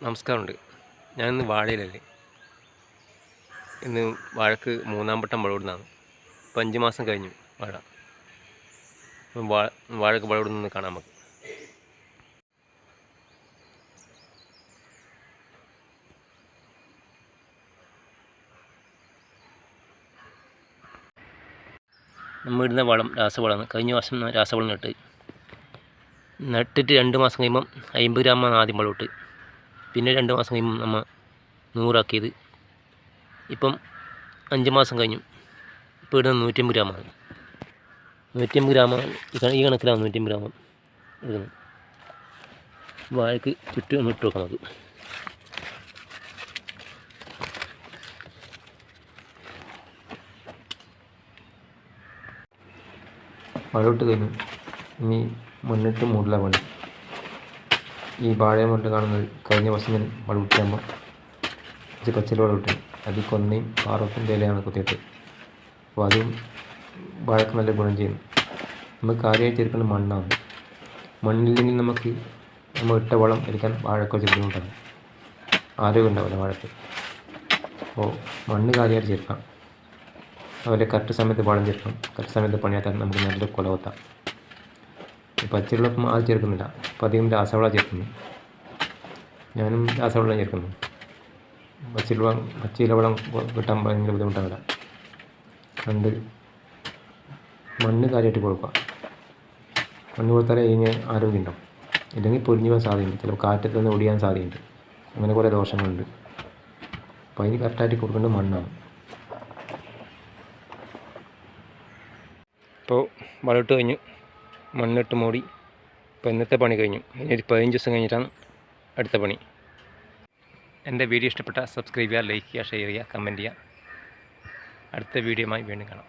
നമസ്കാരമുണ്ട്. ഞാനിന്ന് വാഴയിലല്ലേ. ഇന്ന് വാഴക്ക് 3-ാം വട്ടം വളമിടുന്നതാണ്. ഇപ്പം 5 മാസം കഴിഞ്ഞു വാഴ. അപ്പം വാഴക്ക് വളമിടുന്നത് കാണാം നമുക്ക്. നമ്മൾ ഇടുന്ന വളം രാസവളമാണ്. കഴിഞ്ഞ വർഷം രാസവളം നട്ടിട്ട് 2 മാസം കഴിയുമ്പം 50 ഗ്രാമാണ് ആദ്യം വളമിട്ട്. പിന്നെ 2 മാസം കഴിയുമ്പം നമ്മൾ 100 ആക്കിയത്. ഇപ്പം 5 മാസം കഴിഞ്ഞു. ഇപ്പോൾ ഇടുന്നത് 150 ഗ്രാമാണ്. 150 ഗ്രാമാണ് ഈ കണക്കിലാണ് 150 ഗ്രാം ഇടുന്നത്. വാഴയ്ക്ക് ചുറ്റും ഒന്ന് ഇട്ട് വെക്കാം നമുക്ക്. വളമിട്ട് കഴിഞ്ഞു. ഇനി മണ്ണിട്ട് മൂടില്ല പണി. ഈ വാഴ മണ്ണ് കാണുന്നത് കഴിഞ്ഞ വർഷം ഞാൻ വളമിട്ടാകുമ്പോൾ കുറച്ച് പച്ചില വളമിട്ട് അതിൽ കൊന്നയും പാറത്തിൻ്റെ ഇലയാണ് കുത്തിയിട്ട്. അപ്പോൾ അതും വാഴക്ക് നല്ല ഗുണം ചെയ്യുന്നു. നമുക്ക് കാര്യമായിട്ട് എടുക്കുന്ന മണ്ണാണ്. മണ്ണില്ലെങ്കിൽ നമുക്ക് നമ്മൾ ഇട്ട വളം എടുക്കാൻ വാഴക്ക് കുറച്ച് ബുദ്ധിമുട്ടാണ്. ആരോഗ്യം ഉണ്ടാവില്ല വാഴക്ക്. അപ്പോൾ മണ്ണ് കാര്യമായിട്ട് ചേർക്കാം. അതുപോലെ കറക്റ്റ് സമയത്ത് വളം ചേർക്കണം. കറക്റ്റ് സമയത്ത് പണിയാത്താൽ നമുക്ക് നല്ല കുല കൊത്താം. പച്ചവെള്ളം ആദ്യം ചേർക്കുന്നില്ല. അപ്പോൾ അധികം രാസവളം ചേർക്കുന്നു. ഞാനും രാസവെള്ളം ചേർക്കുന്നു. പച്ചില വളം കിട്ടാൻ ഭയങ്കര ബുദ്ധിമുട്ടാവില്ല. അതുകൊണ്ട് മണ്ണ് കാര്യമായിട്ട് കൊടുക്കുക. മണ്ണ് കൊടുത്താലേ ഇതിന് ആരോഗ്യം ഉണ്ടാവും. ഇല്ലെങ്കിൽ പൊരിഞ്ഞു പോകാൻ സാധ്യതയുണ്ട്. ചിലപ്പോൾ കാറ്റത്ത് നിന്ന് ഒടിയാൻ സാധ്യതയുണ്ട്. അങ്ങനെ കുറേ ദോഷങ്ങളുണ്ട്. അപ്പോൾ അതിന് കറക്റ്റായിട്ട് കൊടുക്കേണ്ടത് മണ്ണാണ്. ഇപ്പോൾ വളമിട്ട് കഴിഞ്ഞു, മണ്ണിട്ട് മൂടി. ഇപ്പോൾ ഇന്നത്തെ പണി കഴിഞ്ഞു. ഇനി ഒരു 15 ദിവസം കഴിഞ്ഞിട്ടാണ് അടുത്ത പണി. എൻ്റെ വീഡിയോ ഇഷ്ടപ്പെട്ടാൽ സബ്സ്ക്രൈബ് ചെയ്യുക, ലൈക്ക് ചെയ്യുക, ഷെയർ ചെയ്യുക, കമൻറ്റ് ചെയ്യുക. അടുത്ത വീഡിയോയുമായി വീണ്ടും കാണാം.